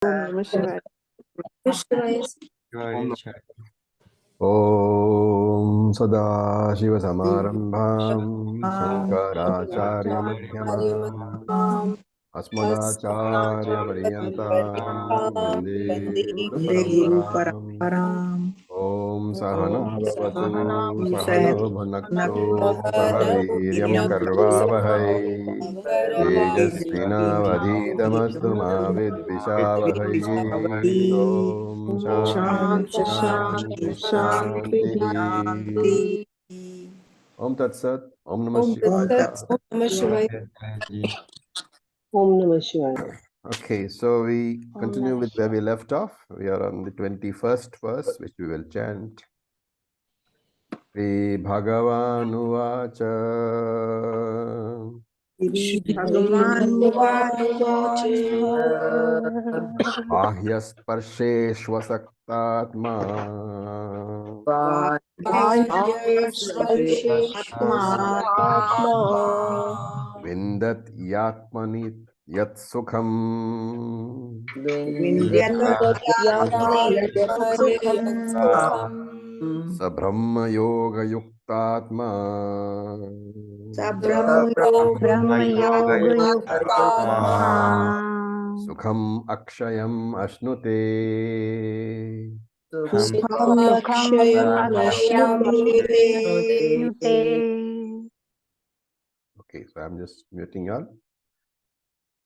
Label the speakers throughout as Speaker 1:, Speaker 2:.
Speaker 1: Namah Shivaya.
Speaker 2: Om Sadashivasamarambham Shankaracharya Madhyamam Asmadacharya Paryantam Vande Guru Paramparam. Om Sahana Bhavatu Sahano Bhunaktu Sahaviryam Karvavahai Tejasvinavadhitamastu ma vidvishavahai. Om Shanti Shanti Shanti. Om Tat Sat. Om Namah Shivaya.
Speaker 1: Om Namah Shivaya.
Speaker 2: Okay, so we continue with where we left off. We are on the 21st verse, which we will chant. Shri Bhagavanu Vacha Bahyasparsheshvasaktatma Vindat Yatmani Yat Sukham Sabrahma Yoga Yuktatma Sukham Akshayam Ashnute. Okay, so I'm just muting y'all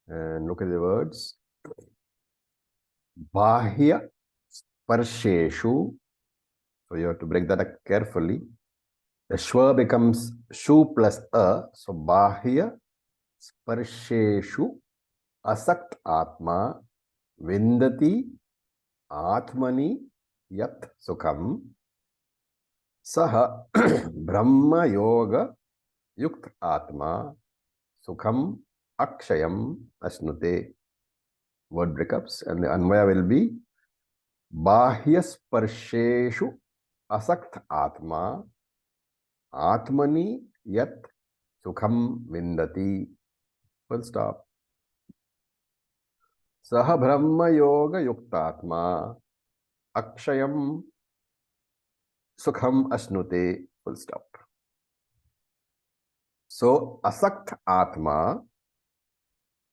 Speaker 2: and look at the words. Bahya Sparsheshu. So you have to break that up carefully. The shwa becomes shu plus a. So Bahya Sparsheshu Asakt Atma Vindati Atmani Yat Sukham Saha Brahma Yoga Yukt Atma Sukham Akshayam Asnute. Word breakups, and the Anvaya will be Bahya Sparsheshu Asakt Atma Atmani Yat Sukham Vindati. Full stop. Saha Brahma Yoga Yuktatma Akshayam Sukham Asnute. Full stop. So Asakt Atma.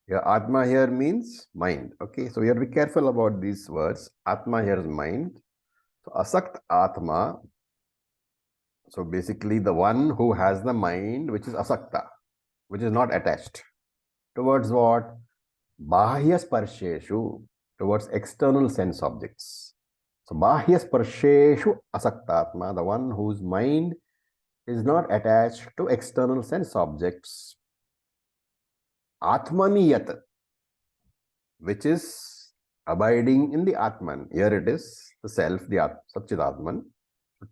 Speaker 2: Yeah, Atma here means mind. Okay, so we have to be careful about these words. Atma here is mind. So Asakt Atma. So basically the one who has the mind which is Asakta, which is not attached. Towards what? Bahya Sparsheshu, towards external sense objects. So Bahya Sparsheshu Asaktatma, the one whose mind is not attached to external sense objects. Atmaniyat, which is abiding in the Atman. Here it is, the self, the Satchidatman.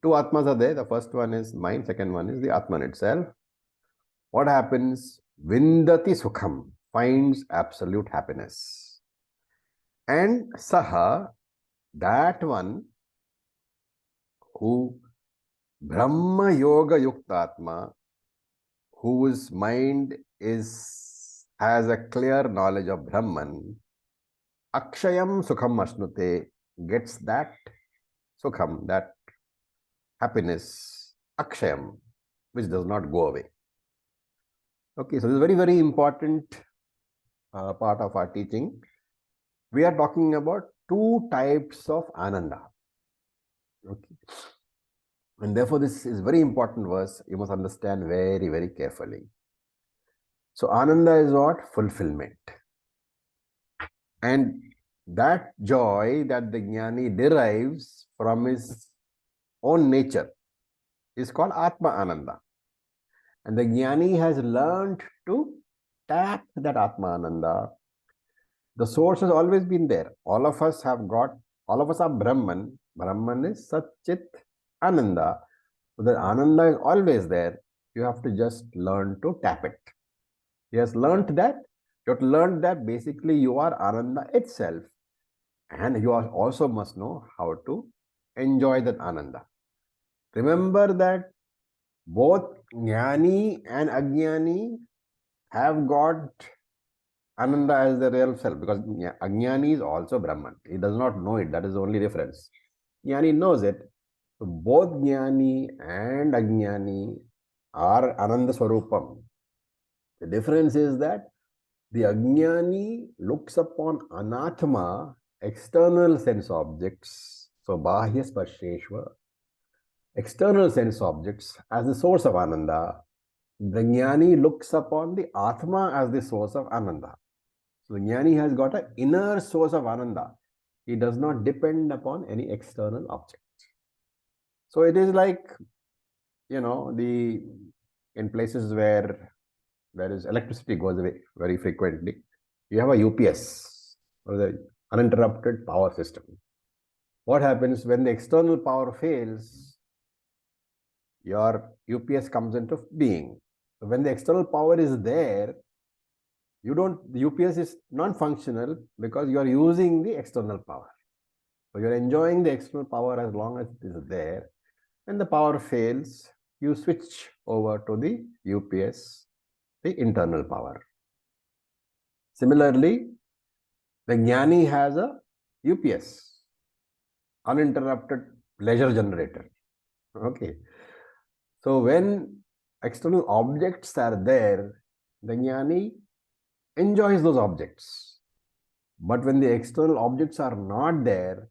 Speaker 2: Two Atmas are there. The first one is mind, second one is the Atman itself. What happens? Vindati Sukham, finds absolute happiness. And Saha, that one who Brahma Yoga Yuktatma, whose mind has a clear knowledge of Brahman, Akshayam Sukham Asnute, gets that Sukham, that happiness, Akshayam, which does not go away. Okay, so this is a very, very important part of our teaching. We are talking about two types of Ananda. Okay. And therefore, this is very important verse. You must understand very, very carefully. So, Ananda is what? Fulfillment. And that joy that the Jnani derives from his own nature is called Atma Ananda. And the Jnani has learned to tap that Atma Ananda. The source has always been there. All of us are Brahman. Brahman is Satchit Ananda. So the Ananda is always there. You have to just learn to tap it. He has learned that. You have to learn that basically you are Ananda itself. And you also must know how to enjoy that Ananda. Remember that both Jnani and Ajnani have got Ananda as the real self, because Ajnani is also Brahman. He does not know it. That is the only difference. Jnani knows it. So both Jnani and Ajnani are Ananda Swarupam. The difference is that the Ajnani looks upon Anatma, external sense objects, so Bahya Sparsheshva, external sense objects, as the source of Ananda. The Jnani looks upon the Atma as the source of Ananda. So the Jnani has got an inner source of Ananda. He does not depend upon any external object. So it is like, in places where there is electricity goes away very frequently, you have a UPS, or the uninterrupted power system. What happens when the external power fails? Your UPS comes into being. So when the external power is there, the UPS is non-functional because you are using the external power. So you're enjoying the external power as long as it is there. When the power fails, you switch over to the UPS, the internal power. Similarly, the Jnani has a UPS, uninterrupted pleasure generator. Okay. So when external objects are there, the Jnani enjoys those objects. But when the external objects are not there,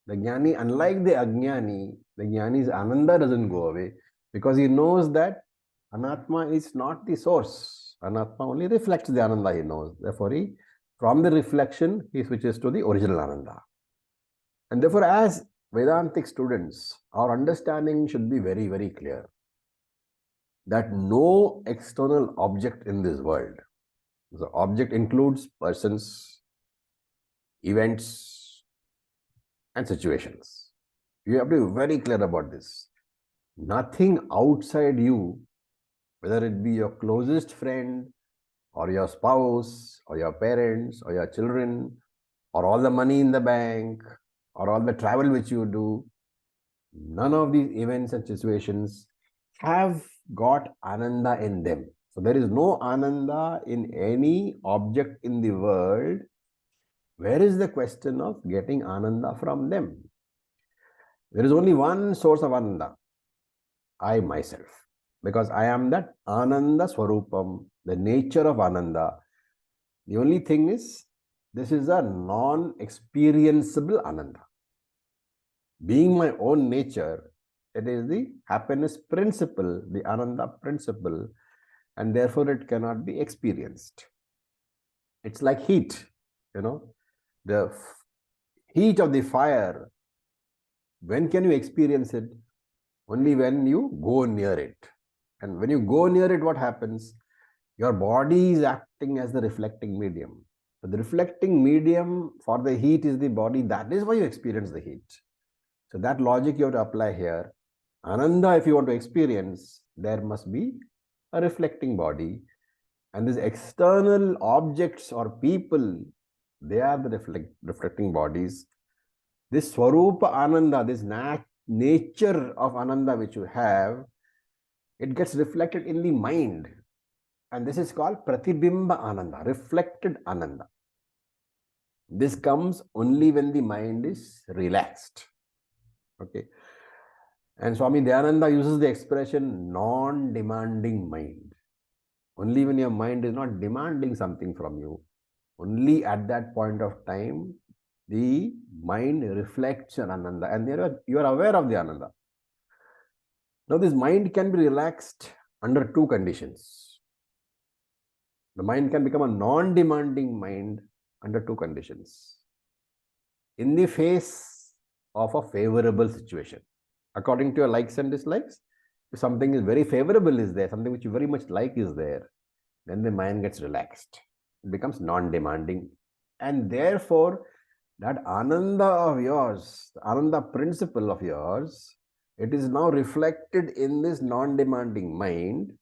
Speaker 2: the Jnani, unlike the Ajnani, the Jnani's Ananda doesn't go away because he knows that Anatma is not the source. Anatma only reflects the Ananda he knows. Therefore, from the reflection, he switches to the original Ananda. And therefore, as Vedantic students, our understanding should be very, very clear that no external object in this world, the object includes persons, events, and situations. You have to be very clear about this. Nothing outside you, whether it be your closest friend, or your spouse, or your parents, or your children, or all the money in the bank, or all the travel which you do, none of these events and situations have got Ananda in them. So there is no Ananda in any object in the world. Where is the question of getting Ananda from them? There is only one source of Ananda, I myself, because I am that Ananda Swarupam, the nature of Ananda. The only thing is, this is a non-experienceable Ananda. Being my own nature, it is the happiness principle, the Ananda principle, and therefore it cannot be experienced. It's like heat, the heat of the fire. When can you experience it? Only when you go near it. And when you go near it, what happens? Your body is acting as the reflecting medium. So the reflecting medium for the heat is the body. That is why you experience the heat. So that logic you have to apply here. Ananda, if you want to experience, there must be a reflecting body. And these external objects or people, they are the reflecting bodies. This Swarupa Ananda, this nature of Ananda which you have, it gets reflected in the mind. And this is called Pratibimba Ananda, reflected Ananda. This comes only when the mind is relaxed. Okay. And Swami Dayananda uses the expression non-demanding mind. Only when your mind is not demanding something from you, only at that point of time, the mind reflects an Ananda, and you are aware of the Ananda. Now, this mind can be relaxed under two conditions. The mind can become a non-demanding mind under two conditions. In the face of a favorable situation, according to your likes and dislikes, if something is very favorable is there, something which you very much like is there, then the mind gets relaxed. It becomes non-demanding. And therefore, that Ananda of yours, the Ananda principle of yours, it is now reflected in this non-demanding mind.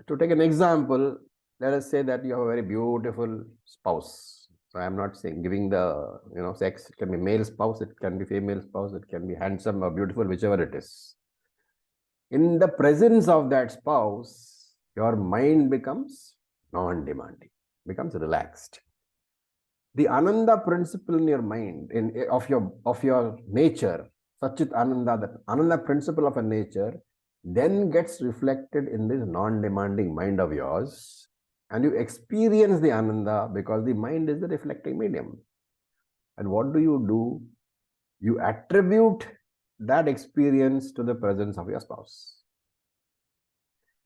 Speaker 2: To take an example, let us say that you have a very beautiful spouse. So I am not saying giving the sex. It can be male spouse, it can be female spouse, it can be handsome or beautiful, whichever it is. In the presence of that spouse, your mind becomes non-demanding. becomes relaxed. The Ananda principle in your mind, of your nature, Satchit Ananda, that Ananda principle of a nature, then gets reflected in this non-demanding mind of yours, and you experience the Ananda because the mind is the reflecting medium. And what do? You attribute that experience to the presence of your spouse.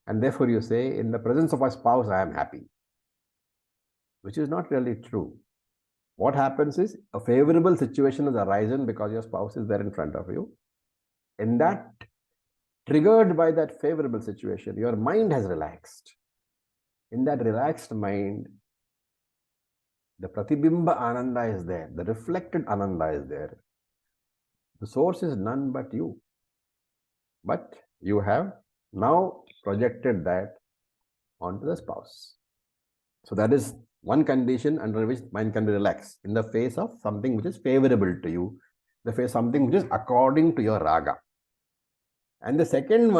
Speaker 2: And therefore you say, in the presence of my spouse, I am happy, which is not really true. What happens is a favorable situation has arisen because your spouse is there in front of you. In that, triggered by that favorable situation, your mind has relaxed. In that relaxed mind, the Pratibimba Ananda is there, the reflected Ananda is there. The source is none but you. But you have now projected that onto the spouse. So that is one condition under which mind can be relaxed, in the face of something which is favorable to you, the face of something which is according to your raga. And the second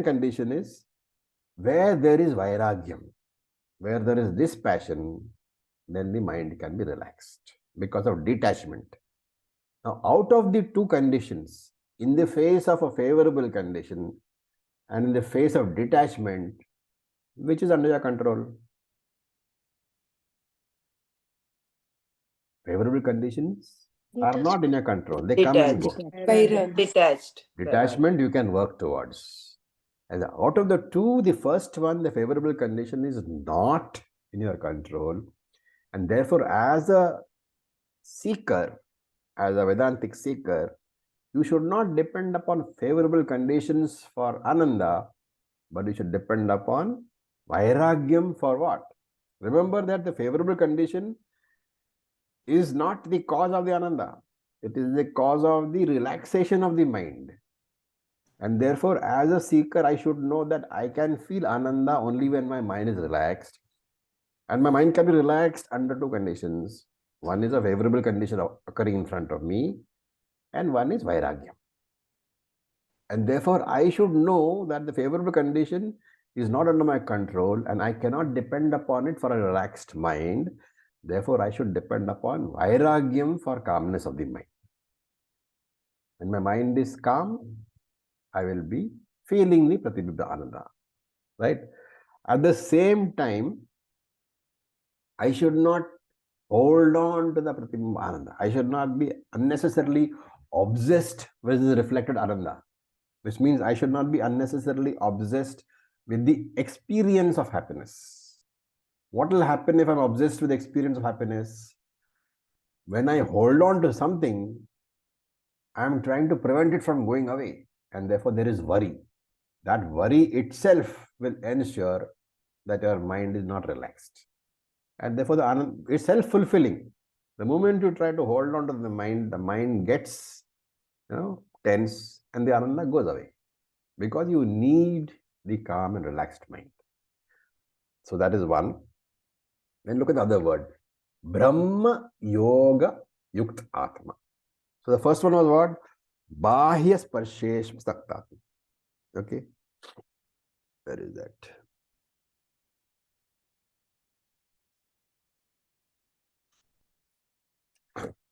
Speaker 2: condition is where there is vairagyam, where there is dispassion, then the mind can be relaxed because of detachment. Now, out of the two conditions, in the face of a favorable condition and in the face of detachment, which is under your control? Favorable conditions are not in your control. They come and go.
Speaker 3: Detached.
Speaker 2: Detachment you can work towards. And out of the two, the first one, the favorable condition, is not in your control. And therefore, as a seeker, as a Vedantic seeker, you should not depend upon favorable conditions for Ananda, but you should depend upon Vairagyam for what? Remember that the favorable condition is not the cause of the Ananda. It is the cause of the relaxation of the mind. And therefore, as a seeker, I should know that I can feel Ananda only when my mind is relaxed. And my mind can be relaxed under two conditions. One is a favorable condition occurring in front of me, and one is Vairagya. And therefore, I should know that the favorable condition is not under my control, and I cannot depend upon it for a relaxed mind. Therefore, I should depend upon Vairagyam for calmness of the mind. When my mind is calm, I will be feeling the Pratibhibha Ananda. Right? At the same time, I should not hold on to the Pratibhibha Ananda. I should not be unnecessarily obsessed with the reflected Ananda, which means I should not be unnecessarily obsessed with the experience of happiness. What will happen if I'm obsessed with the experience of happiness? When I hold on to something, I'm trying to prevent it from going away, and therefore there is worry. That worry itself will ensure that your mind is not relaxed. And therefore, the Ananda is self-fulfilling. The moment you try to hold on to the mind gets tense, and the Ananda goes away. Because you need the calm and relaxed mind. So that is one. Then look at the other word. Brahma Yoga Yukt Atma. So the first one was what? Bahya Sparshesh Saktatma. Okay. Where is that?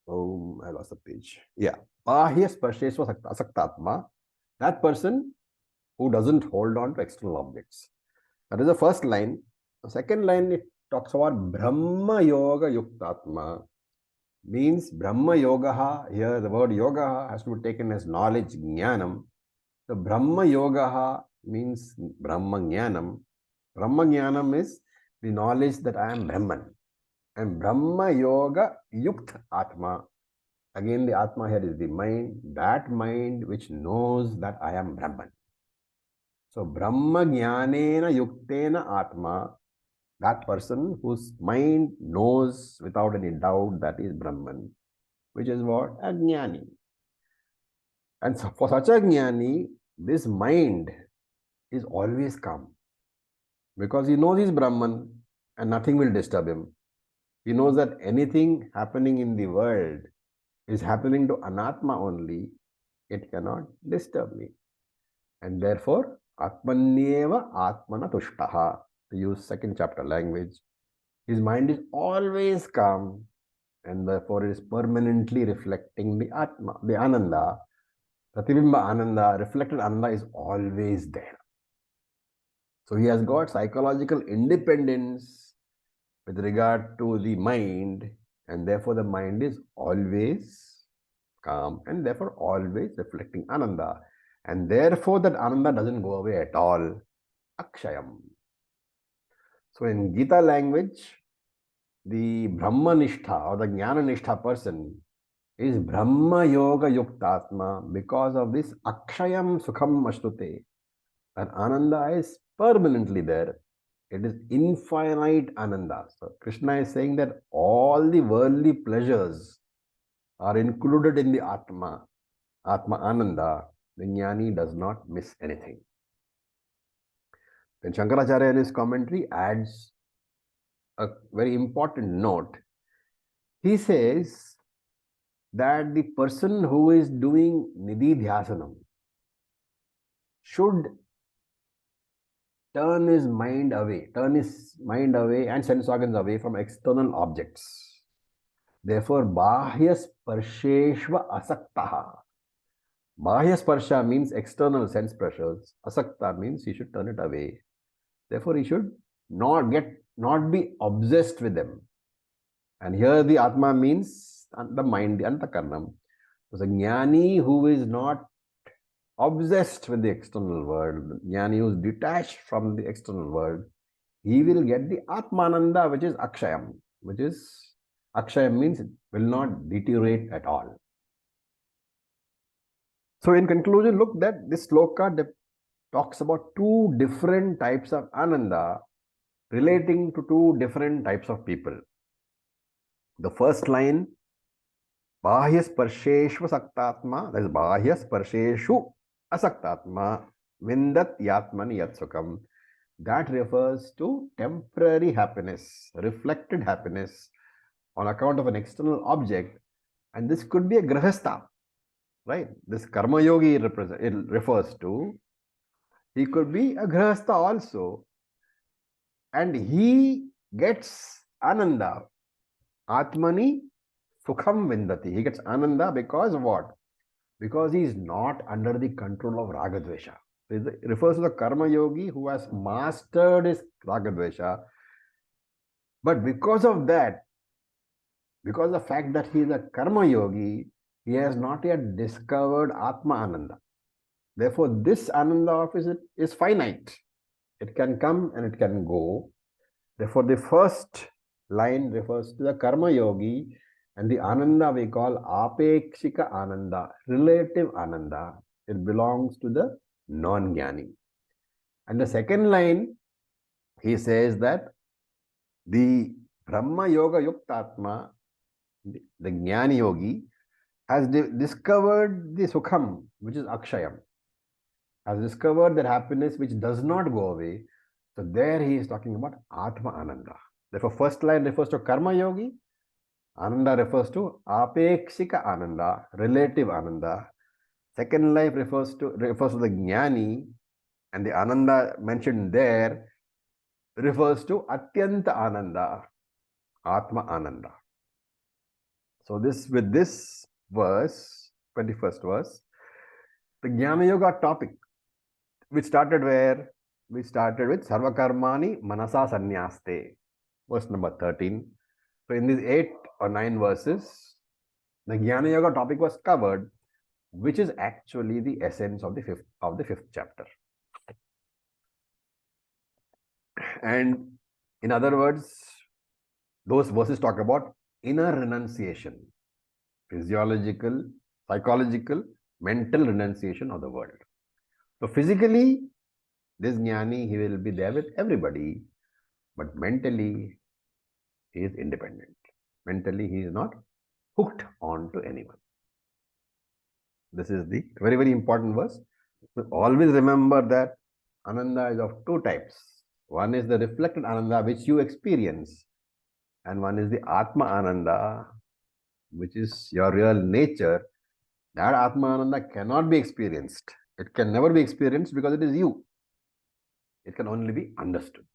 Speaker 2: Oh, I lost the page. Yeah. Bahya Sparshesh Saktatma. That person who doesn't hold on to external objects. That is the first line. The second line, it talks about Brahma Yoga Yuktatma. Means Brahma Yoga. Here the word yoga has to be taken as knowledge, jnanam. So Brahma Yoga means Brahma Jnanam. Brahma Jnanam is the knowledge that I am Brahman. And Brahma Yoga Yukt Atma. Again, the Atma here is the mind, that mind which knows that I am Brahman. So Brahma Jnanena Yuktena Atma, that person whose mind knows without any doubt that is Brahman, which is what? A Jnani. And so for such a Jnani, this mind is always calm. Because he knows he's Brahman and nothing will disturb him. He knows that anything happening in the world is happening to Anatma only. It cannot disturb me. And therefore, Atmanyeva Atmana Tushtaha, to use second chapter language, His mind is always calm, and therefore it is permanently reflecting the Atma, the Ananda. Pratibimba Ananda, reflected Ananda is always there. So he has got psychological independence with regard to the mind, and therefore the mind is always calm and therefore always reflecting Ananda. And therefore that Ananda doesn't go away at all. Akshayam. So in Gita language, the Brahmanishtha or the Jnananishtha person is Brahma Yoga Yuktatma because of this Akshayam Sukham Ashtute. That Ananda is permanently there. It is infinite Ananda. So Krishna is saying that all the worldly pleasures are included in the Atma, Atma Ananda. The Jnani does not miss anything. Then Shankaracharya in his commentary adds a very important note. He says that the person who is doing Nidhi Dhyasanam should turn his mind away and sense organs away from external objects. Therefore, Bahya Sparsheshva Asaktaha. Bahya Sparsha means external sense pressures. Asakta means he should turn it away. Therefore, he should not be obsessed with them. And here the Atma means the mind, the Antakarnam. So the Jnani who is not obsessed with the external world, Jnani who is detached from the external world, he will get the Atmananda, which is Akshayam, which is Akshayam means it will not deteriorate at all. So in conclusion, look that this sloka talks about two different types of Ananda relating to two different types of people. The first line, Bahya Sparsheshva Saktatma, that is Bahya Sparsheshu Asaktatma, Vindat Yatmani Yatsukam. That refers to temporary happiness, reflected happiness on account of an external object. And this could be a grahastha, right? This karma yogi it refers to. He could be a grahastha also. And he gets ananda. Atmani sukham vindati. He gets ananda because of what? Because he is not under the control of ragadvesha. It refers to the karma yogi who has mastered his ragadvesha. But because of that, because of the fact that he is a karma yogi, he has not yet discovered Atma Ananda. Therefore, this Ananda of is finite. It can come and it can go. Therefore, the first line refers to the karma yogi, and the Ananda we call Apekshika Ananda, relative Ananda. It belongs to the non-jnani. And the second line, he says that the Brahma Yoga Yuktatma, the Jnani Yogi, has discovered the Sukham, which is Akshayam, has discovered that happiness which does not go away. So there he is talking about Atma Ananda. Therefore, first line refers to Karma Yogi, Ananda refers to Apekshika Ananda, relative Ananda. Second line refers to the Jnani, and the Ananda mentioned there refers to Atyanta Ananda, Atma Ananda. So with this verse, 21st verse, the Jnana Yoga topic, which started where? We started with Sarvakarmani Manasa Sanyaste, verse number 13. So in these 8 or 9 verses, the Jnana Yoga topic was covered, which is actually the essence of the fifth chapter. And in other words, those verses talk about inner renunciation, physiological, psychological, mental renunciation of the world. So physically, this Jnani, he will be there with everybody, but mentally, he is independent. Mentally, he is not hooked on to anyone. This is the very, very important verse. So always remember that Ananda is of two types. One is the reflected Ananda, which you experience, and one is the Atma Ananda, which is your real nature. That Atma Ananda cannot be experienced. It can never be experienced because it is you. It can only be understood.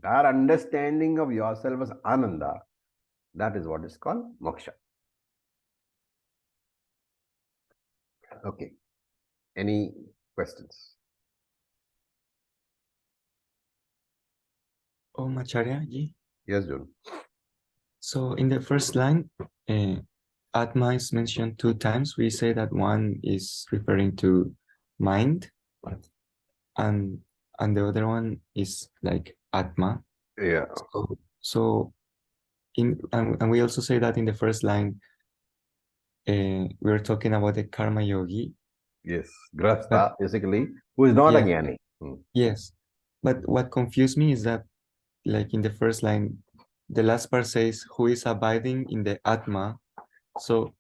Speaker 2: That understanding of yourself as Ananda, that is what is called moksha. Okay. Any questions?
Speaker 3: Acharya ji.
Speaker 2: Yes, June.
Speaker 3: So in the first line, Atma is mentioned 2 times. We say that one is referring to mind, and the other one is like Atma.
Speaker 2: Yeah.
Speaker 3: So and we also say that in the first line, we're talking about the karma yogi.
Speaker 2: Yes. Grahastha, basically, who is not a jnani.
Speaker 3: Yes. But what confused me is that, like in the first line, the last part says, who is abiding in the Atma. So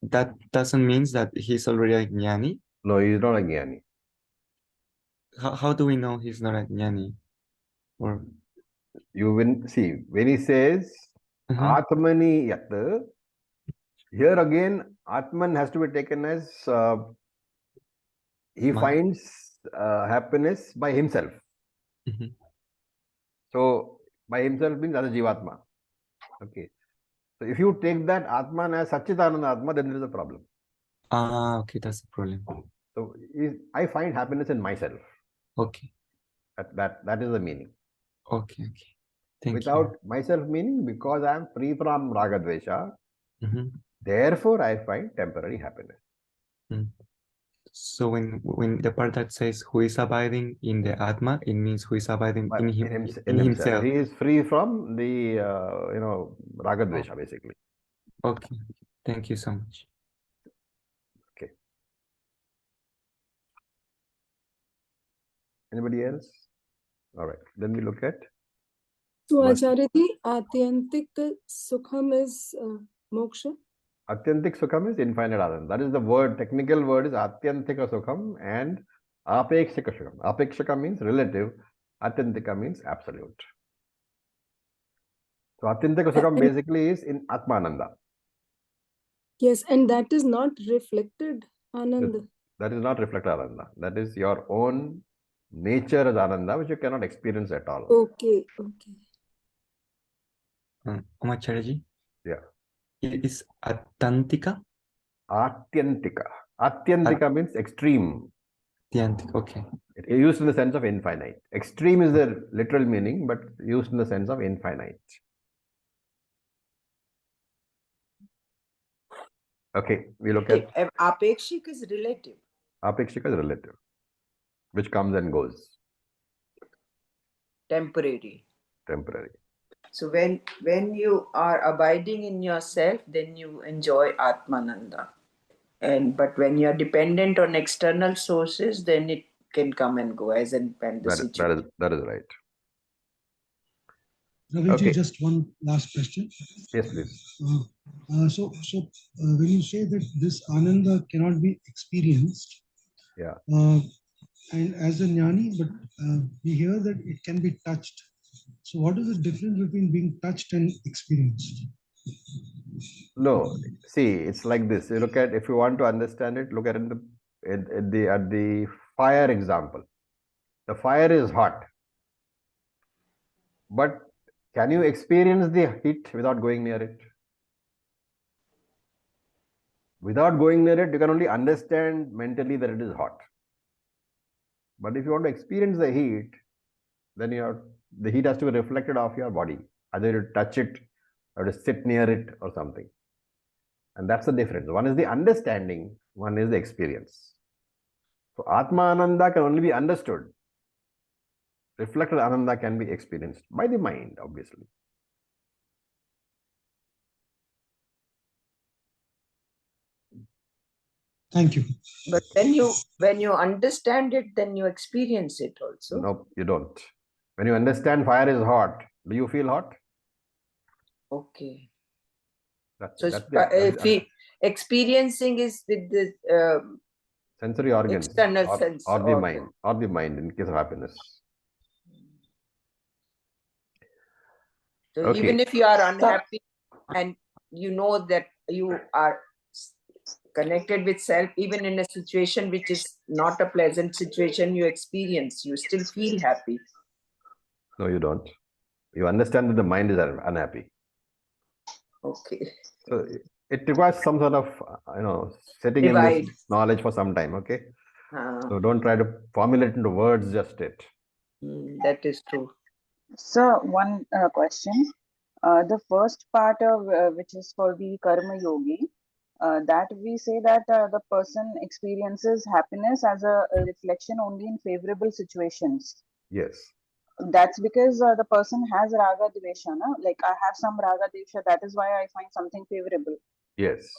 Speaker 3: that doesn't mean that he's already a jnani.
Speaker 2: No, he is not a jnani.
Speaker 3: How do we know he's not a jnani? Or
Speaker 2: you will see when he says Atmani Yat, here again Atman has to be taken as he finds happiness by himself. So by himself means as a Jivatma. Okay. So if you take that Atman as Satchitananda Atma, then there is a problem.
Speaker 3: Okay, that's the problem.
Speaker 2: So I find happiness in myself.
Speaker 3: Okay.
Speaker 2: That is the meaning.
Speaker 3: Okay. Thank
Speaker 2: Without
Speaker 3: you.
Speaker 2: myself meaning, because I am free from Raga Dvesha, therefore I find temporary happiness.
Speaker 3: So when the part that says who is abiding in the Atma, it means who is abiding in himself.
Speaker 2: He is free from the Raga Dvesha, basically.
Speaker 3: Okay. Thank you so much.
Speaker 2: Okay. Anybody else? All right. Then we look at.
Speaker 1: So Acharya, Atyantik Sukham is moksha?
Speaker 2: Atyantik Sukham is infinite Ananda. That is the word, technical word is Atyantika Sukham and Apekshika Sukham. Apekshika means relative, Atyantika means absolute. So Atyantika Sukham basically is in Atmananda.
Speaker 1: Yes, and that is not reflected Ananda.
Speaker 2: That is not reflected Ananda. That is your own nature as Ananda, which you cannot experience at all.
Speaker 1: Okay.
Speaker 3: Acharya ji?
Speaker 2: Yeah.
Speaker 3: It is Atyantika?
Speaker 2: Atyantika. Atyantika means extreme.
Speaker 3: Atyantika, okay.
Speaker 2: It is used in the sense of infinite. Extreme is the literal meaning, but used in the sense of infinite. Okay, we look at.
Speaker 4: Apekshik is relative.
Speaker 2: Apekshika is relative, which comes and goes.
Speaker 4: Temporary.
Speaker 2: So
Speaker 4: when you are abiding in yourself, then you enjoy Atmananda. But when you are dependent on external sources, then it can come and go as and when the situation.
Speaker 2: That is right.
Speaker 5: Ravi, okay. Just one last question.
Speaker 2: Yes, please.
Speaker 5: So when you say that this Ananda cannot be experienced,
Speaker 2: yeah,
Speaker 5: and as a jnani, but we hear that it can be touched. So what is the difference between being touched and experienced?
Speaker 2: No, see, it's like this. You look at, if you want to understand it, look at it at the fire example. The fire is hot, but can you experience the heat without going near it? Without going near it, you can only understand mentally that it is hot. But if you want to experience the heat, then the heat has to be reflected off your body. Either you touch it or to sit near it or something. And that's the difference. One is the understanding, one is the experience. So Atma Ananda can only be understood. Reflected Ananda can be experienced by the mind, obviously.
Speaker 5: Thank you.
Speaker 4: But when you understand it, then you experience it also.
Speaker 2: No, you don't. When you understand fire is hot, do you feel hot?
Speaker 4: Okay.
Speaker 2: That's
Speaker 4: experiencing is with the
Speaker 2: sensory organs,
Speaker 4: external sense,
Speaker 2: or the mind in case of happiness.
Speaker 4: So
Speaker 2: okay.
Speaker 4: Even if you are unhappy and you know that you are connected with self, even in a situation which is not a pleasant situation you experience, you still feel happy.
Speaker 2: No, you don't. You understand that the mind is unhappy.
Speaker 4: Okay.
Speaker 2: So it requires some sort of, sitting in
Speaker 4: Divide.
Speaker 2: this knowledge for some time, okay?
Speaker 4: Ah,
Speaker 2: So don't try to formulate into words just yet.
Speaker 4: that is true.
Speaker 6: So one question. The first part of which is for the karma yogi, that we say that the person experiences happiness as a reflection only in favorable situations.
Speaker 2: Yes.
Speaker 6: That's because the person has raga dvesha, no? Like I have some raga dvesha, that is why I find something favorable.
Speaker 2: Yes.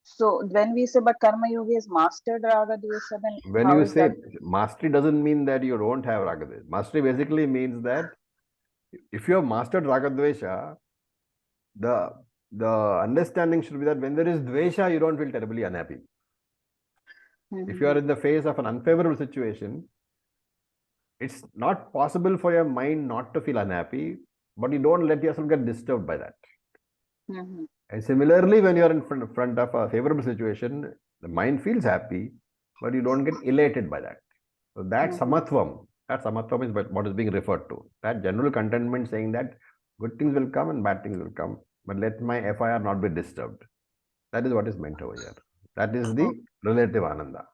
Speaker 6: So when we say but karma yogi has mastered raga dvesha, then
Speaker 2: When
Speaker 6: how
Speaker 2: you
Speaker 6: is
Speaker 2: say
Speaker 6: that?
Speaker 2: mastery doesn't mean that you don't have ragadvesha. Mastery basically means that if you have mastered ragadvesha, the understanding should be that when there is dvesha, you don't feel terribly unhappy. If you are in the face of an unfavorable situation, it's not possible for your mind not to feel unhappy, but you don't let yourself get disturbed by that. And similarly, when you are in front of a favorable situation, the mind feels happy, but you don't get elated by that. So that samatvam is what is being referred to. That general contentment saying that good things will come and bad things will come, but let my FIR not be disturbed. That is what is meant over here. That is the relative ananda.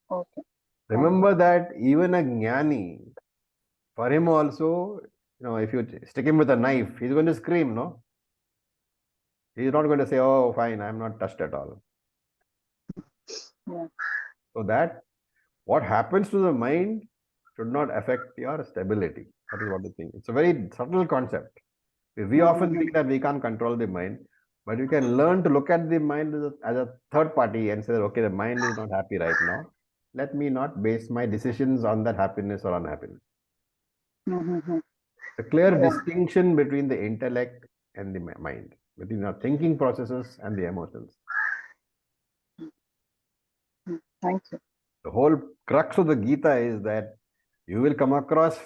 Speaker 6: Okay.
Speaker 2: Remember that even a jnani, for him also, if you stick him with a knife, he's going to scream, no? He's not going to say, oh, fine, I'm not touched at all.
Speaker 6: Yeah.
Speaker 2: So that what happens to the mind should not affect your stability. That is what the thing. It's a very subtle concept. We often think that we can't control the mind, but you can learn to look at the mind as a third party and say, okay, the mind is not happy right now. Let me not base my decisions on that happiness or unhappiness. A clear distinction between the intellect and the mind, between our thinking processes and the emotions.
Speaker 6: Thank you.
Speaker 2: The whole crux of the Gita is that you will come across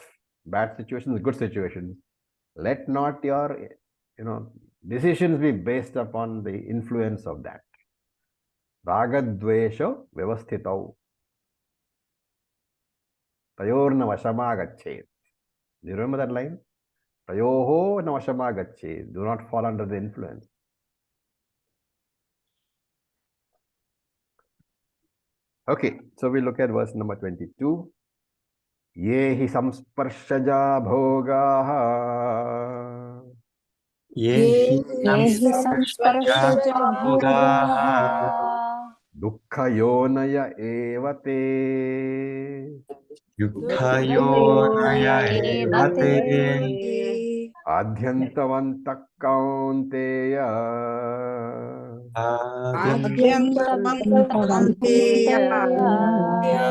Speaker 2: bad situations, good situations. Let not your, decisions be based upon the influence of that. Ragadvesha vyavasthitau. Tayorna vashamagachet. Do you remember that line? Tayoho na vashamagachet. Do not fall under the influence. Okay, so we look at verse number 22. Ye hi samsparshaja bhogaha.
Speaker 3: Yehi
Speaker 1: Yehi
Speaker 3: samsparshja
Speaker 1: samsparshaj
Speaker 3: bhogaha
Speaker 2: Dukkha-yonaya evate.
Speaker 3: dukkhayo evate
Speaker 2: Adhyantavanta kaunteya.
Speaker 1: Adhyantavantya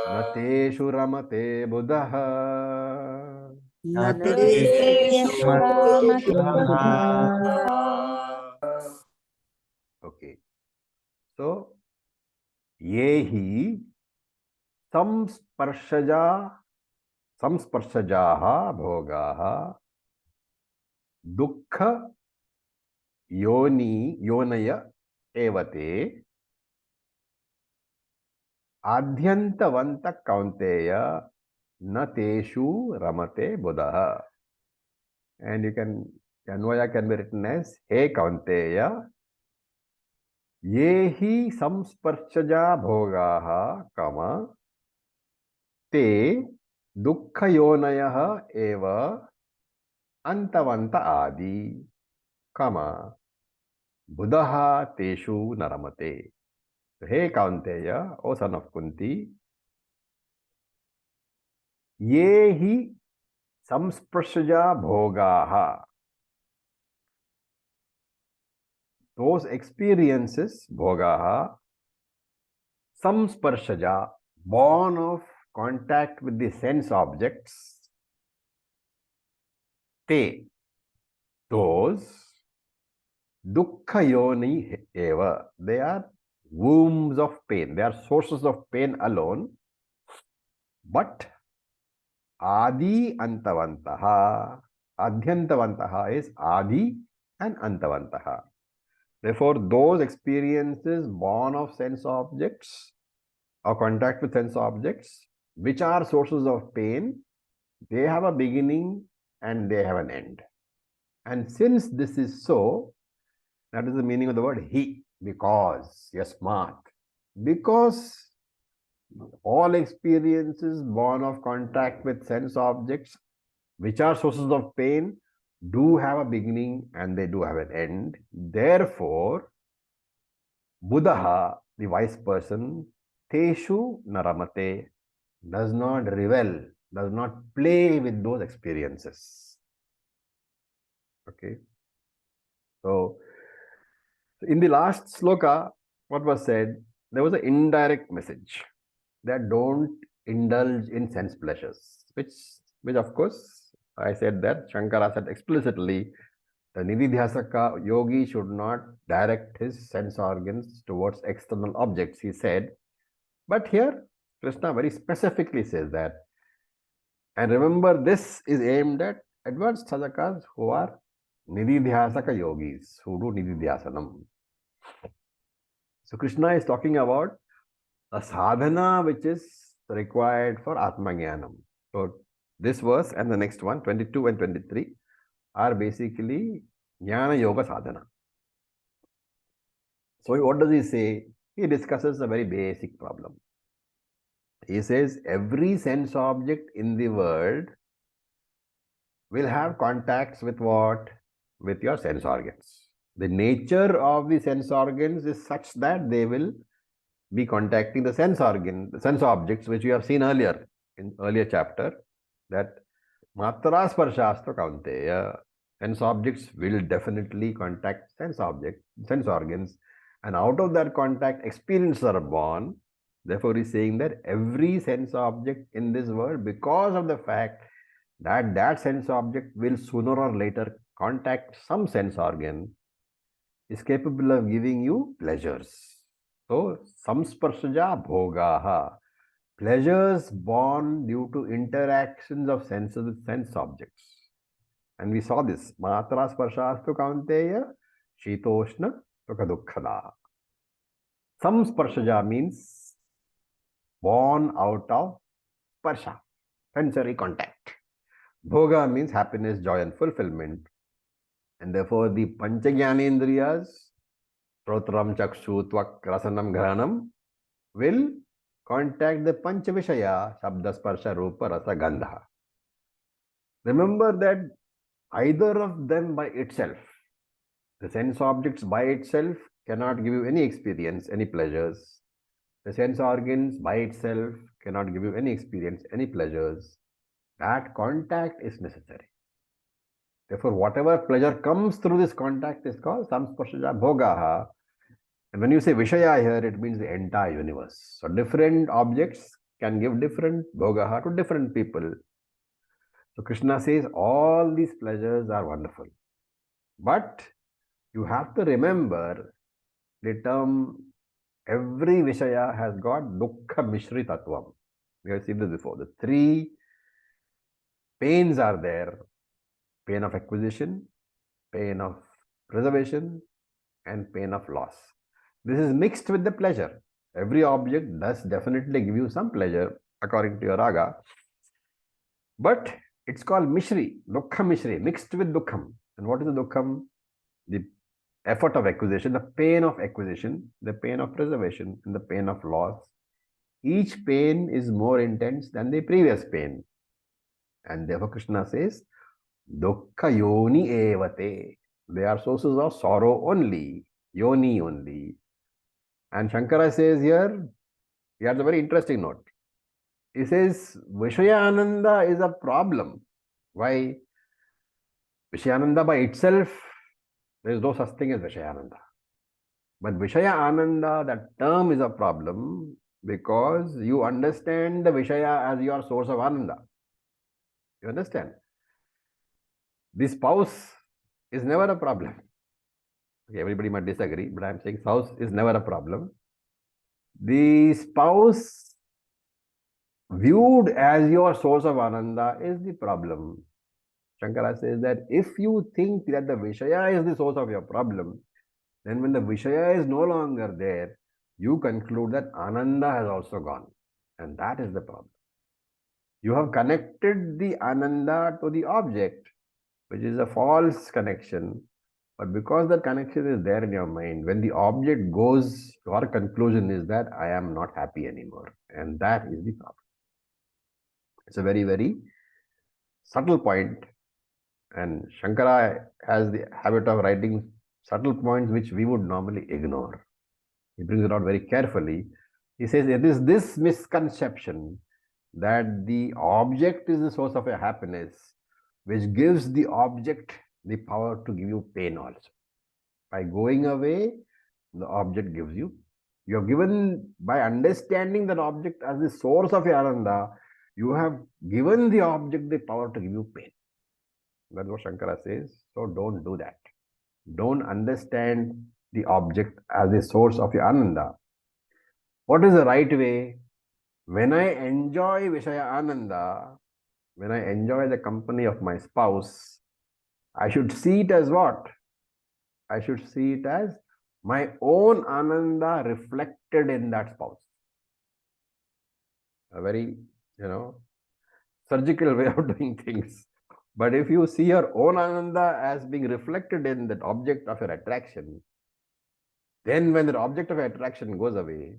Speaker 2: Nateshu ramate buddha.
Speaker 1: nateshu
Speaker 2: Okay. So, yehi samsparshajaha bhogaha dukkha yonaya evate adhyantavanta kaunteya nateshu ramate buddha. And Anvaya can be written as He Kaunteya Yehi samsparshaja bhogaha kama te dukkhayonayaha eva antavanta adi kama buddha teshu naramate. So, He Kaunteya, O son of Kunti, Yehi samsparshaja bhogaha. Those experiences, bhogaha, samsparshaja, born of contact with the sense objects, te, those, dukkha yoni eva, they are wombs of pain, they are sources of pain alone, but adi antavantaha, adhyantavantaha is adi and antavantaha. Therefore, those experiences born of sense objects or contact with sense objects, which are sources of pain, they have a beginning and they have an end. And since this is so, that is the meaning of the word he, because, yasmat. Because all experiences born of contact with sense objects, which are sources of pain, do have a beginning and they do have an end. Therefore, Buddha, the wise person, teshu naramate, does not revel, does not play with those experiences. Okay. So, in the last sloka, what was said, there was an indirect message that don't indulge in sense pleasures, which of course, I said that Shankara said explicitly, the Nididhyasaka yogi should not direct his sense organs towards external objects, he said. But here, Krishna very specifically says that. And remember, this is aimed at advanced sadhakas who are Nididhyasaka yogis, who do Nididhyasanam. So Krishna is talking about a sadhana which is required for Atma Jnanam. So this verse and the next one, 22 and 23, are basically Jnana Yoga sadhana. So what does he say? He discusses a very basic problem. He says every sense object in the world will have contacts with what? With your sense organs. The nature of the sense organs is such that they will be contacting the sense organ, the sense objects, which we have seen earlier in earlier chapter, that matra sparshastra kaunteya, sense objects will definitely contact sense organs, and out of that contact, experiences are born. Therefore, he is saying that every sense object in this world, because of the fact that that sense object will sooner or later contact some sense organ, is capable of giving you pleasures. So, samsparshaja bhogaha, pleasures born due to interactions of senses with sense objects. And we saw this, matra sparshasthu kaunteya, shitoshna tukadukkhada. Samsparshaja means born out of sparsha, sensory contact. Bhoga means happiness, joy and fulfillment. And therefore the panchagyana Shrotram, Chakshu, Tvak, Rasanam, Gharanam will contact the Pancha Vishaya, Shabda, Sparsha, Rupa, Rasa, Gandha. Remember that either of them by itself, the sense objects by itself cannot give you any experience, any pleasures. The sense organs by itself cannot give you any experience, any pleasures. That contact is necessary. Therefore, whatever pleasure comes through this contact is called samsparshaja bhogaha. And when you say Vishaya here, it means the entire universe. So different objects can give different bhogaha to different people. So Krishna says all these pleasures are wonderful. But you have to remember the term every Vishaya has got dukkha mishri tattvam. We have seen this before. The three pains are there. Pain of acquisition, pain of preservation, and pain of loss. This is mixed with the pleasure. Every object does definitely give you some pleasure according to your raga. But it's called mishri, dukkha mishri, mixed with dukkham. And what is the dukkham? The effort of acquisition, the pain of acquisition, the pain of preservation, and the pain of loss. Each pain is more intense than the previous pain. And therefore Krishna says, dukkha yoni evate. They are sources of sorrow only, yoni only. And Shankara says here, he has a very interesting note. He says, Vishayananda is a problem. Why? Vishayananda by itself, there is no such thing as Vishayananda. But Vishaya Ananda, that term is a problem because you understand the Vishaya as your source of Ananda. You understand? The spouse is never a problem. Okay, everybody might disagree, but I'm saying spouse is never a problem. The spouse viewed as your source of Ananda is the problem. Shankara says that if you think that the Vishaya is the source of your problem, then when the Vishaya is no longer there, you conclude that Ananda has also gone. And that is the problem. You have connected the Ananda to the object, which is a false connection. But because that connection is there in your mind, when the object goes, your conclusion is that I am not happy anymore. And that is the problem. It's a very, very subtle point. And Shankara has the habit of writing subtle points which we would normally ignore. He brings it out very carefully. He says it is this misconception that the object is the source of your happiness, which gives the object the power to give you pain also. By going away, the object gives you. You have given, by understanding that object as the source of your Ananda, you have given the object the power to give you pain. That's what Shankara says. So don't do that. Don't understand the object as the source of your Ananda. What is the right way? When I enjoy Vishaya Ananda, when I enjoy the company of my spouse, I should see it as what? I should see it as my own Ananda reflected in that spouse. A very, surgical way of doing things. But if you see your own Ananda as being reflected in that object of your attraction, then when the object of attraction goes away,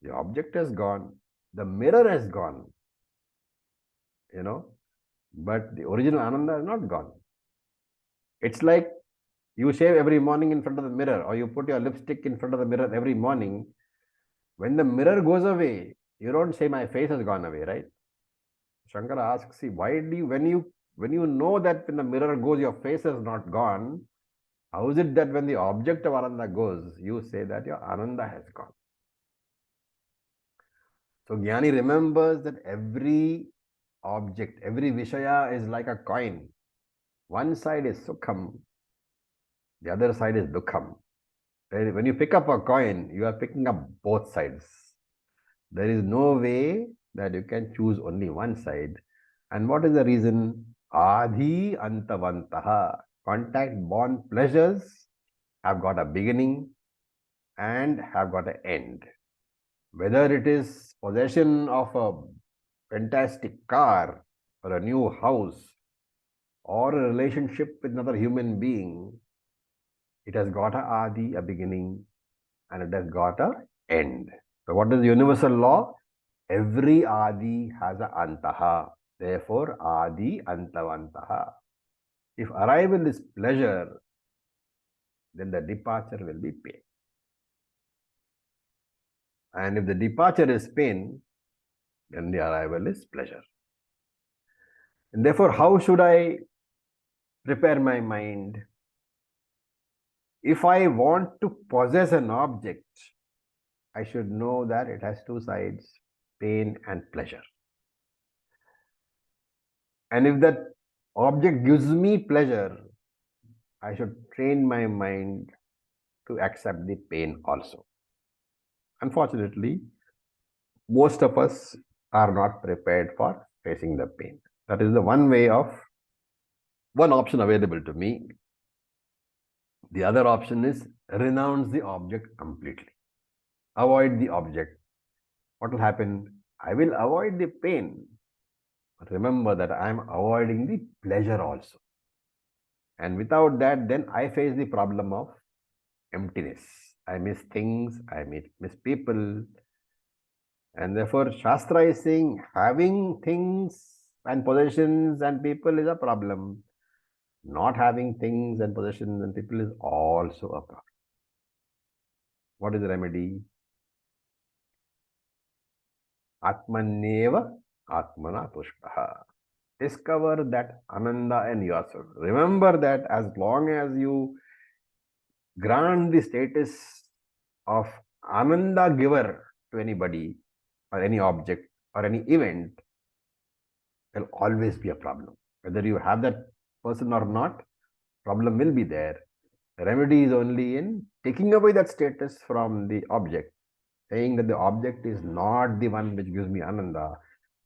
Speaker 2: the object has gone, the mirror has gone, but the original Ananda is not gone. It's like you shave every morning in front of the mirror, or you put your lipstick in front of the mirror every morning. When the mirror goes away, you don't say my face has gone away, right? Shankara asks, see, why do you, when you know that when the mirror goes, your face has not gone, how is it that when the object of Ananda goes, you say that your Ananda has gone? So Jnani remembers that every object, every Vishaya is like a coin. One side is Sukham, the other side is Dukham. When you pick up a coin, you are picking up both sides. There is no way that you can choose only one side. And what is the reason? Adi antavantaha. Contact born pleasures have got a beginning and have got an end. Whether it is possession of a fantastic car or a new house or a relationship with another human being, it has got a adi, a beginning, and it has got a end. So what is the universal law? Every adi has a antaha. Therefore, adi antavantaha. If arrival is pleasure, then the departure will be pain. And if the departure is pain, then the arrival is pleasure. And therefore, how should I prepare my mind? If I want to possess an object, I should know that it has two sides, pain and pleasure. And if that object gives me pleasure, I should train my mind to accept the pain also. Unfortunately, most of us are not prepared for facing the pain. That is the one option available to me. The other option is renounce the object completely. Avoid the object. What will happen? I will avoid the pain. But remember that I am avoiding the pleasure also. And without that, then I face the problem of emptiness. I miss things, I miss people. And therefore, Shastra is saying having things and possessions and people is a problem. Not having things and possessions and people is also a problem. What is the remedy? Atmaneva Atmana Pushpaha. Discover that Ananda in yourself. Remember that as long as you grant the status of Ananda giver to anybody or any object or any event, there will always be a problem. Whether you have that person or not, problem will be there. The remedy is only in taking away that status from the object, saying that the object is not the one which gives me Ananda.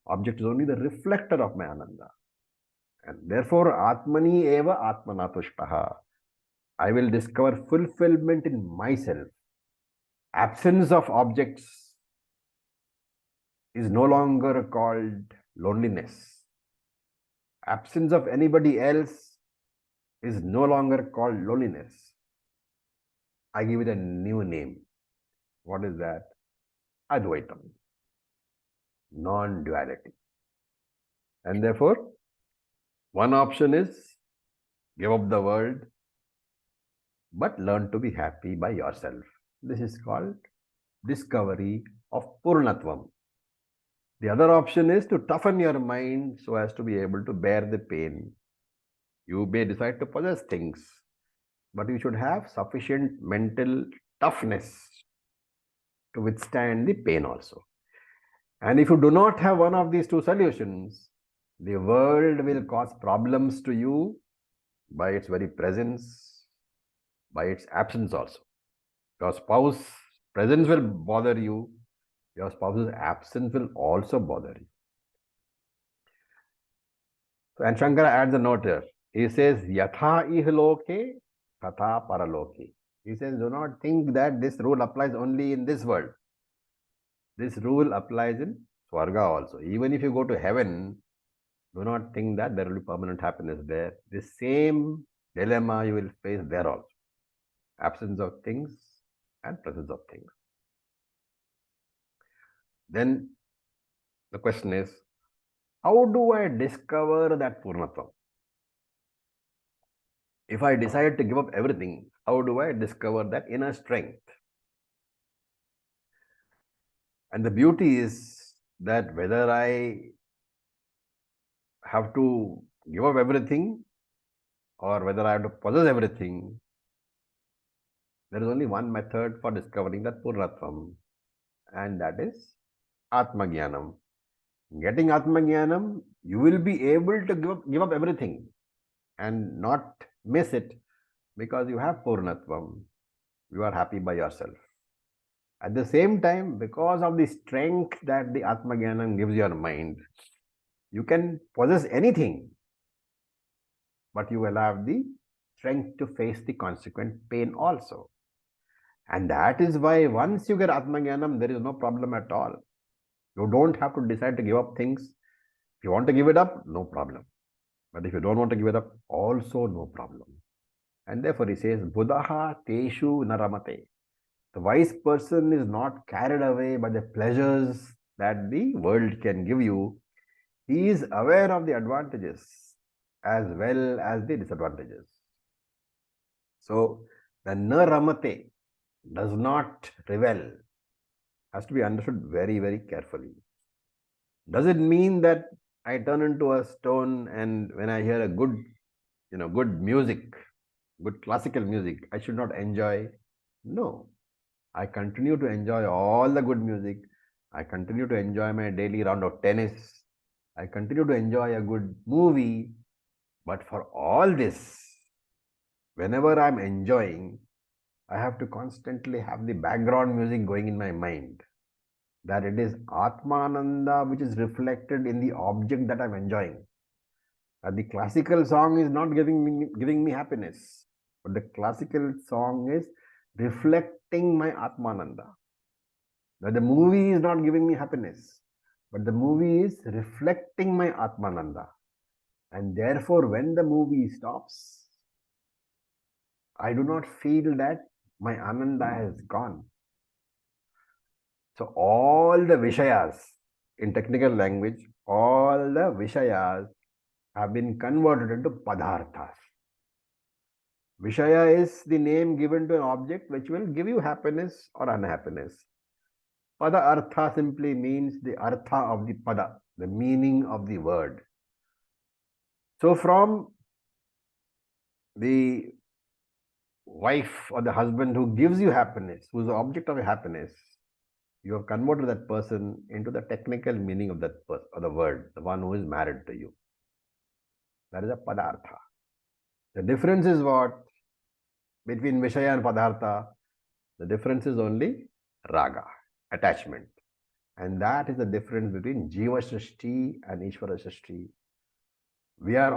Speaker 2: Object is only the reflector of my Ananda. And therefore, Atmani eva Atmana Tushpaha. I will discover fulfillment in myself. Absence of objects is no longer called loneliness. Absence of anybody else is no longer called loneliness. I give it a new name. What is that? Advaitam, non-duality. And therefore, one option is give up the world, but learn to be happy by yourself. This is called discovery of Purnatvam. The other option is to toughen your mind so as to be able to bear the pain. You may decide to possess things, but you should have sufficient mental toughness to withstand the pain also. And if you do not have one of these two solutions, the world will cause problems to you by its very presence, by its absence also. Your spouse's presence will bother you. Your spouse's absence will also bother you. So, and Shankara adds a note here. He says, Yatha ihloke, tatha paraloke. He says, do not think that this rule applies only in this world. This rule applies in Swarga also. Even if you go to heaven, do not think that there will be permanent happiness there. The same dilemma you will face there also. Absence of things and presence of things. Then the question is, how do I discover that Purnatvam? If I decide to give up everything, how do I discover that inner strength? And the beauty is that whether I have to give up everything or whether I have to possess everything, there is only one method for discovering that Purnatvam, and that is Atmagyanam. Getting Atmagyanam, you will be able to give up everything and not miss it because you have Purnatvam. You are happy by yourself. At the same time, because of the strength that the Atmagyanam gives your mind, you can possess anything, but you will have the strength to face the consequent pain also. And that is why once you get Atmagyanam, there is no problem at all. You don't have to decide to give up things. If you want to give it up, no problem. But if you don't want to give it up, also no problem. And therefore he says, Buddhaha teshu naramate. The wise person is not carried away by the pleasures that the world can give you. He is aware of the advantages as well as the disadvantages. So the naramate does not rebel, has to be understood very, very carefully. Does it mean that I turn into a stone and when I hear a good music, good classical music, I should not enjoy? No. I continue to enjoy all the good music. I continue to enjoy my daily round of tennis. I continue to enjoy a good movie. But for all this, whenever I'm enjoying, I have to constantly have the background music going in my mind. That it is Atmananda which is reflected in the object that I'm enjoying. That the classical song is not giving me happiness, but the classical song is reflecting my Atmananda. That the movie is not giving me happiness, but the movie is reflecting my Atmananda. And therefore, when the movie stops, I do not feel that my Ananda has gone. So all the Vishayas, in technical language, all the Vishayas have been converted into Padarthas. Vishaya is the name given to an object which will give you happiness or unhappiness. Pada Artha simply means the Artha of the Pada, the meaning of the word. So from the wife or the husband who gives you happiness, who is the object of your happiness, you have converted that person into the technical meaning of that person, or the word, the one who is married to you. That is a Padartha. The difference is what? Between Vishaya and Padartha, the difference is only Raga, attachment. And that is the difference between Jiva Srishti and Ishvara Srishti. We have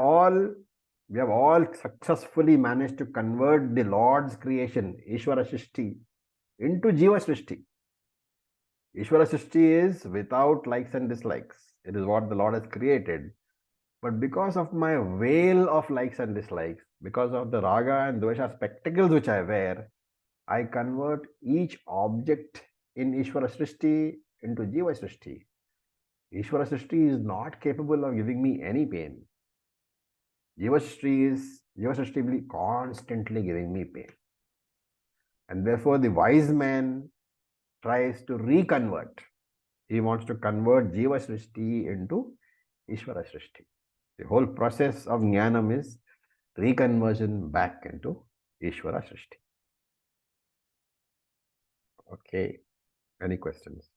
Speaker 2: all successfully managed to convert the Lord's creation, Ishvara Srishti, into Jiva Srishti. Ishvara Srishti is without likes and dislikes. It is what the Lord has created. But because of my veil of likes and dislikes, because of the raga and dvesha spectacles which I wear, I convert each object in Ishvara Srishti into Jiva Srishti. Ishvara Srishti is not capable of giving me any pain. Jiva Srishti will be constantly giving me pain. And therefore, the wise man tries to reconvert. He wants to convert Jiva Srishti into Ishvara Srishti. The whole process of Jnanam is reconversion back into Ishvara Srishti. Okay. Any questions?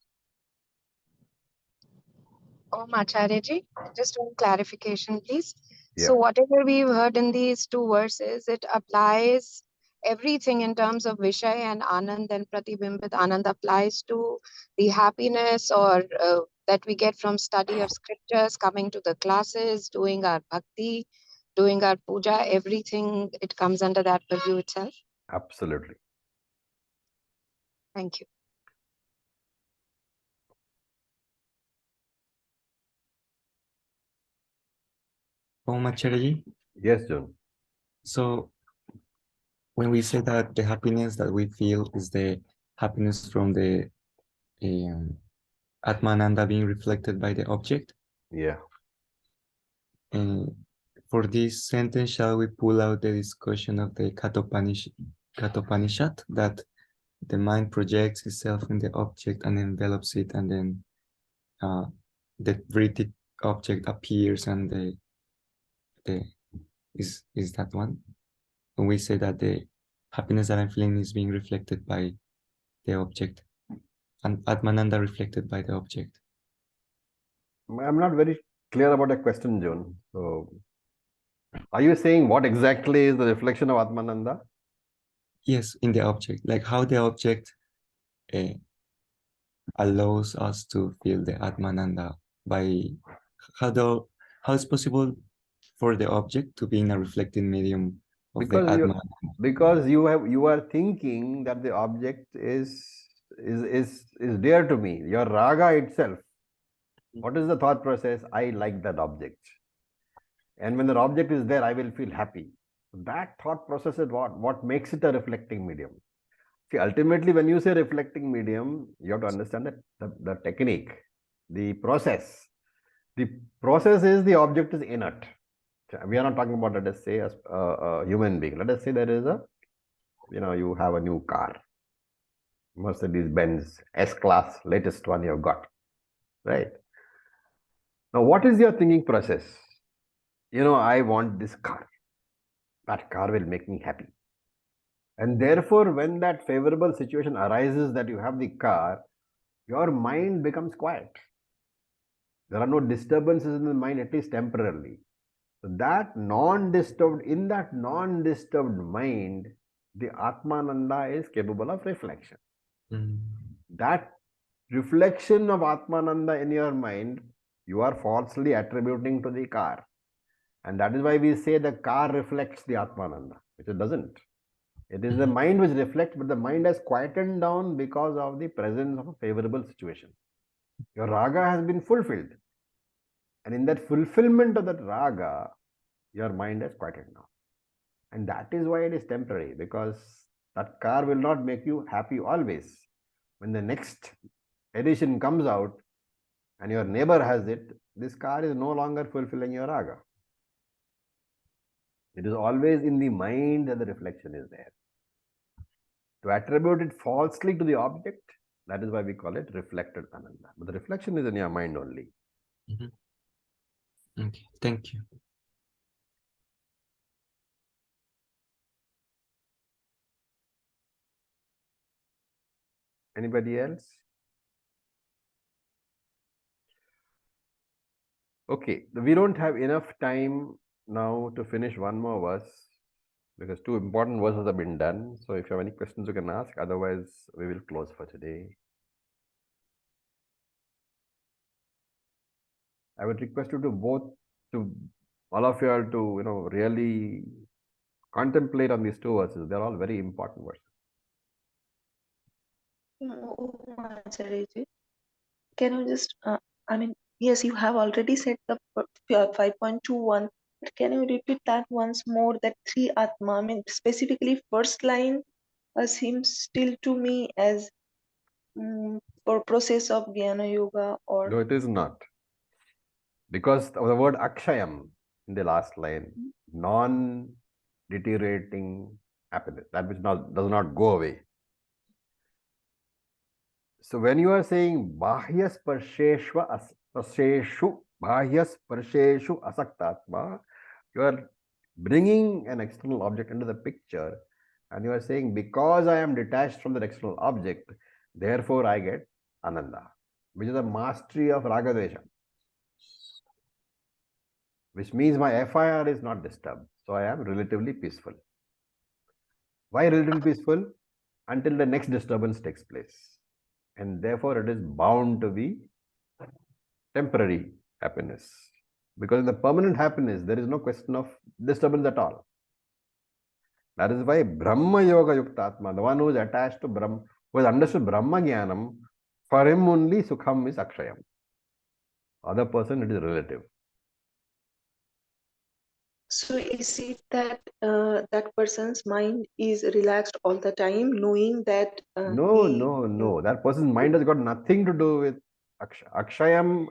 Speaker 7: Acharya ji, just one clarification, please.
Speaker 2: Yeah.
Speaker 7: So whatever we've heard in these two verses, it applies everything in terms of Vishay and Anand and Pratibhimbit Anand applies to the happiness or that we get from study of scriptures, coming to the classes, doing our bhakti, doing our puja, everything, it comes under that purview itself.
Speaker 2: Absolutely.
Speaker 7: Thank you.
Speaker 3: Acharya ji.
Speaker 2: Yes, John.
Speaker 3: So when we say that the happiness that we feel is the happiness from the Atmananda being reflected by the object,
Speaker 2: Yeah.
Speaker 3: for this sentence, shall we pull out the discussion of the Kathopanishad, that the mind projects itself in the object and envelops it, and then the vritti object appears, and is that one? When we say that the happiness that I'm feeling is being reflected by the object, and Atmananda reflected by the object.
Speaker 2: I'm not very clear about the question, John. So, are you saying what exactly is the reflection of Atmananda?
Speaker 3: Yes, in the object, like how the object allows us to feel the Atmananda by how it's possible for the object to be in a reflecting medium of the Atmananda.
Speaker 2: Because you are thinking that the object is dear to me. Your raga itself. What is the thought process? I like that object. And when the object is there, I will feel happy. That thought process is what makes it a reflecting medium. See, ultimately, when you say reflecting medium, you have to understand that the technique, the process. The process is the object is inert. We are not talking about, let us say, a human being. Let us say there is you have a new car. Mercedes-Benz S-Class, latest one you have got. Right? Now, what is your thinking process? I want this car. That car will make me happy. And therefore, when that favorable situation arises that you have the car, your mind becomes quiet. There are no disturbances in the mind, at least temporarily. So in that non-disturbed mind, the Atmananda is capable of reflection. That reflection of Atmananda in your mind, you are falsely attributing to the car. And that is why we say the car reflects the Atmananda, which it doesn't. It is the mind which reflects, but the mind has quietened down because of the presence of a favorable situation. Your raga has been fulfilled. And in that fulfillment of that raga, your mind has quieted down. And that is why it is temporary, because that car will not make you happy always. When the next edition comes out and your neighbor has it, this car is no longer fulfilling your raga. It is always in the mind that the reflection is there. To attribute it falsely to the object, that is why we call it reflected ananda. But the reflection is in your mind only.
Speaker 3: Okay, thank you.
Speaker 2: Anybody else? Okay, we don't have enough time now to finish one more verse because two important verses have been done. So if you have any questions, you can ask. Otherwise, we will close for today. I would request you to all of you all to really contemplate on these two verses. They're all very important verses.
Speaker 8: Acharya ji, can you just, Yes, you have already said the 5.21, but can you repeat that once more? That three Atma, I mean, specifically first line seems still to me as for process of Jnana Yoga or.
Speaker 2: No, it is not. Because of the word Akshayam in the last line, non-deteriorating happiness, that which does not go away. So when you are saying Bahya Sparsheshu Asaktatma, you are bringing an external object into the picture and you are saying, because I am detached from the external object, therefore I get Ananda, which is the mastery of Ragadvesha, which means my FIR is not disturbed. So I am relatively peaceful. Why relatively peaceful? Until the next disturbance takes place. And therefore it is bound to be temporary happiness. Because in the permanent happiness, there is no question of disturbance at all. That is why Brahma Yoga Yuktatma, the one who is attached to Brahma, who has understood Brahma Jnanam, for him only Sukham is Akshayam. Other person, it is relative.
Speaker 8: So is it that that person's mind is relaxed all the time, knowing that
Speaker 2: No. That person's mind has got nothing to do with Akshayam.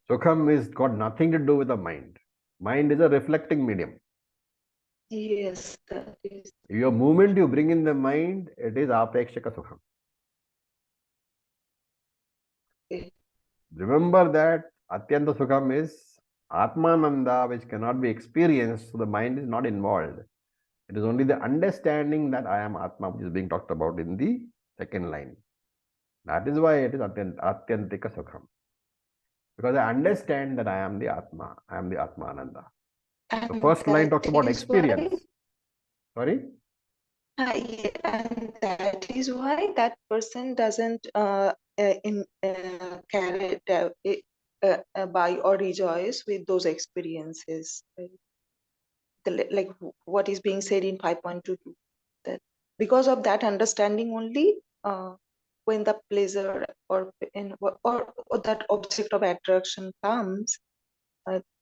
Speaker 2: Sukham is got nothing to do with the mind. Mind is a reflecting medium.
Speaker 8: Yes, that is.
Speaker 2: Your movement you bring in the mind, it is apekshaka sukham.
Speaker 8: Okay.
Speaker 2: Remember that atyanta sukham is atmananda, which cannot be experienced, so the mind is not involved. It is only the understanding that I am Atma, which is being talked about in the second line. That is why it is atyantika sukham. Because I understand that I am the Atma, I am the Atmananda. The first line talks about experience. Sorry?
Speaker 8: Yeah, and that is why that person doesn't carry buy or rejoice with those experiences. Right? Like what is being said in 5.22. That because of that understanding only, when the pleasure or that object of attraction comes,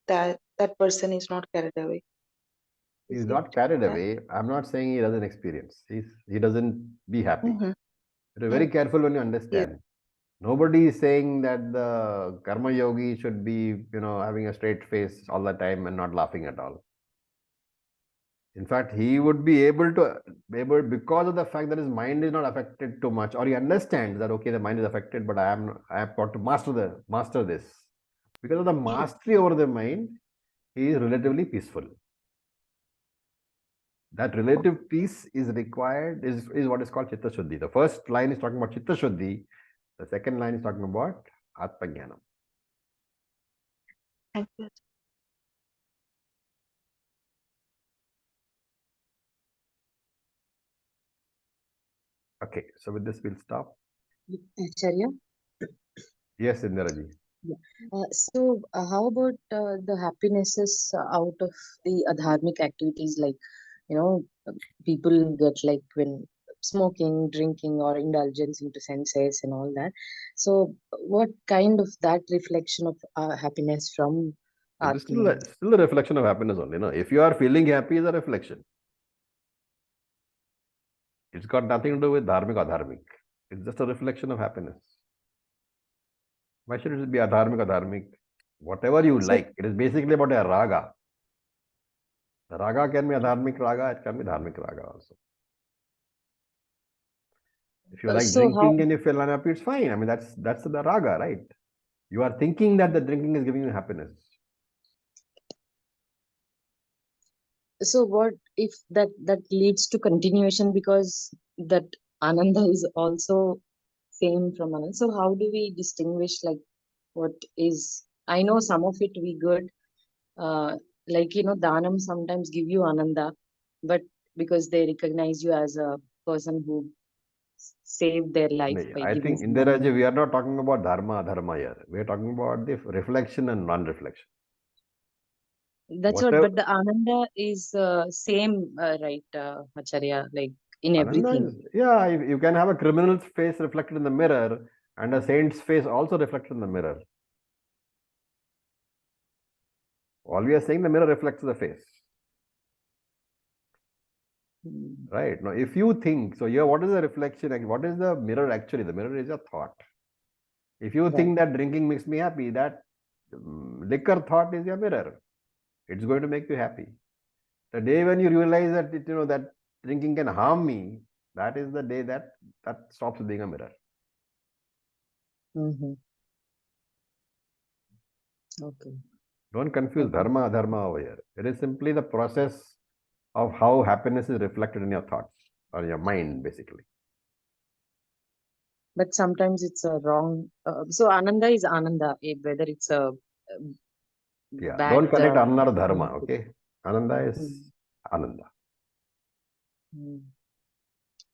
Speaker 8: that person is not carried away.
Speaker 2: He's not carried away. I'm not saying he doesn't experience. He doesn't be happy. You're very careful when you understand. Yes. Nobody is saying that the karma yogi should be, having a straight face all the time and not laughing at all. In fact, he would be able because of the fact that his mind is not affected too much, or he understands that okay, the mind is affected, but I have got to master this. Because of the mastery over the mind, he is relatively peaceful. That relative peace is required, is what is called Chitta Shuddhi. The first line is talking about Chitta Shuddhi. The second line is talking about Atma Jnanam.
Speaker 8: Thank you.
Speaker 2: Okay, so with this we'll stop.
Speaker 9: Acharya?
Speaker 2: Yes, Indiraji.
Speaker 9: Yeah. So how about the happinesses out of the adharmic activities, like, people get like when smoking, drinking, or indulgence into senses and all that. So what kind of that reflection of happiness from
Speaker 2: It is
Speaker 9: Atma?
Speaker 2: still a reflection of happiness only. If you are feeling happy, it's a reflection. It's got nothing to do with dharmic or dharmic. It's just a reflection of happiness. Why should it be adharmic or dharmic? Whatever you like. It is basically about a raga. The raga can be adharmic raga, it can be dharmic raga also. If you like drinking and you feel unhappy, it's fine. I mean, that's the raga, right? You are thinking that the drinking is giving you happiness.
Speaker 9: So what if that leads to continuation, because that Ananda is also same from Ananda. So how do we distinguish like what is, I know some of it we good, like, Dhanam sometimes give you Ananda, but because they recognize you as a person who saved their life by
Speaker 2: I
Speaker 9: giving
Speaker 2: think, Indiraji, we are not talking about dharma here. We are talking about the reflection and non-reflection.
Speaker 9: That's what, but the Ananda is same, right, Acharya, like in everything.
Speaker 2: You can have a criminal's face reflected in the mirror and a saint's face also reflected in the mirror. All we are saying, the mirror reflects the face.
Speaker 9: Hmm.
Speaker 2: Right? Now, if you think, so here, what is the reflection? What is the mirror actually? The mirror is a thought. If you think that drinking makes me happy, that liquor thought is your mirror. It's going to make you happy. The day when you realize that that drinking can harm me, that is the day that stops being a mirror.
Speaker 9: Mm-hmm. Okay.
Speaker 2: Don't confuse
Speaker 9: Okay.
Speaker 2: dharma, adharma over here. It is simply the process of how happiness is reflected in your thoughts or your mind, basically.
Speaker 9: But sometimes it's a wrong. So Ananda is Ananda, whether it's a
Speaker 2: Yeah.
Speaker 9: bad.
Speaker 2: Don't connect Ananda or dharma, okay? Ananda is Ananda.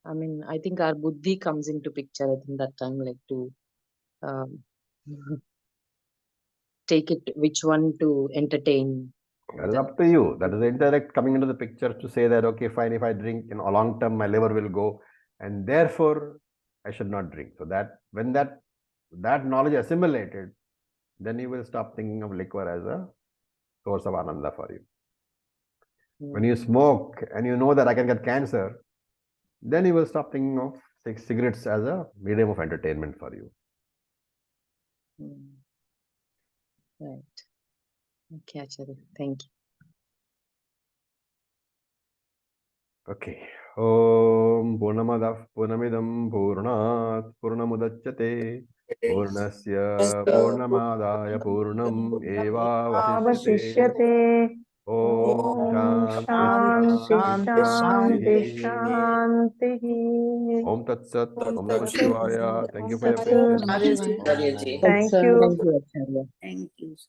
Speaker 9: I mean, I think our buddhi comes into picture at that time, like to take it, which one to entertain.
Speaker 2: That is up to you. That is the intellect coming into the picture to say that, okay, fine, if I drink, in a long term, my liver will go, and therefore I should not drink. So that when that knowledge assimilated, then you will stop thinking of liquor as a source of ananda for you. When you smoke and you know that I can get cancer, then you will stop thinking of cigarettes as a medium of entertainment for you.
Speaker 9: Right. Okay, Acharya. Thank you.
Speaker 2: Okay. Om Purnamadah Purnamidam Purnat Purnamudachyate Purnasya Purnamadaya Purnam Eva Vasishyate.
Speaker 10: Avashishyate.
Speaker 2: Om
Speaker 10: Om
Speaker 2: Shanti
Speaker 10: Shanti Shanti
Speaker 2: Shanti.
Speaker 10: Shanti.
Speaker 2: Om Tat Sat. Om Namah
Speaker 10: Tat Sat.
Speaker 2: Shivaya. Thank you for your
Speaker 10: Tat Sat.
Speaker 2: patience.
Speaker 4: Arya ji.
Speaker 9: Thank
Speaker 10: Thank you.
Speaker 9: you, Acharya.
Speaker 4: Thank you.